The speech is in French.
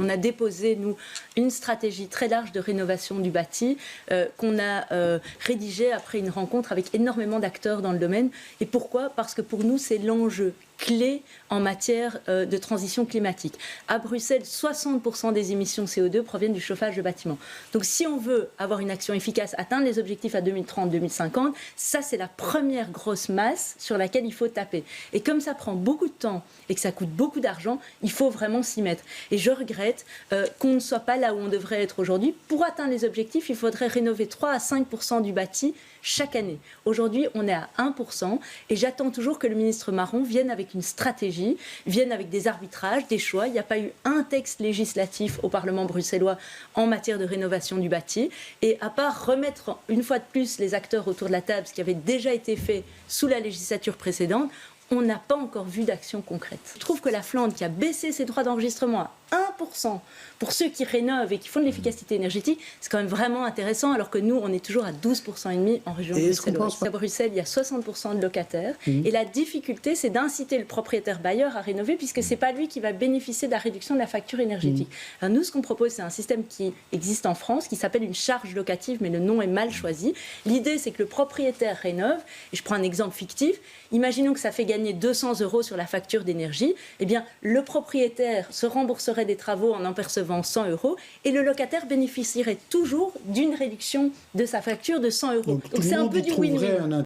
On a déposé, nous, une stratégie très large de rénovation du bâti qu'on a rédigée après une rencontre avec énormément d'acteurs dans le domaine. Et pourquoi ? Parce que pour nous, c'est l'enjeu clé en matière de transition climatique. À Bruxelles, 60% des émissions CO2 proviennent du chauffage de bâtiments. Donc si on veut avoir une action efficace, atteindre les objectifs à 2030-2050, ça c'est la première grosse masse sur laquelle il faut taper. Et comme ça prend beaucoup de temps et que ça coûte beaucoup d'argent, il faut vraiment s'y mettre. Et je regrette qu'on ne soit pas là où on devrait être aujourd'hui. Pour atteindre les objectifs, il faudrait rénover 3 à 5% du bâti chaque année. Aujourd'hui, on est à 1% et j'attends toujours que le ministre Marron vienne avec une stratégie, vienne avec des arbitrages, des choix. Il n'y a pas eu un texte législatif au Parlement bruxellois en matière de rénovation du bâti. Et à part remettre une fois de plus les acteurs autour de la table, ce qui avait déjà été fait sous la législature précédente, on n'a pas encore vu d'action concrète. Je trouve que la Flandre, qui a baissé ses droits d'enregistrement à 1% pour ceux qui rénovent et qui font de l'efficacité énergétique, c'est quand même vraiment intéressant, alors que nous, on est toujours à 12,5% en région bruxelloise. À Bruxelles, il y a 60% de locataires. Et la difficulté, c'est d'inciter le propriétaire bailleur à rénover, puisque ce n'est pas lui qui va bénéficier de la réduction de la facture énergétique. Alors nous, ce qu'on propose, c'est un système qui existe en France, qui s'appelle une charge locative, mais le nom est mal choisi. L'idée, c'est que le propriétaire rénove, et je prends un exemple fictif, imaginons que ça fait gagner 200 € sur la facture d'énergie, eh bien, le propriétaire se rembourserait des travaux en percevant 100 € et le locataire bénéficierait toujours d'une réduction de sa facture de 100 €. Donc c'est un peu du win-win.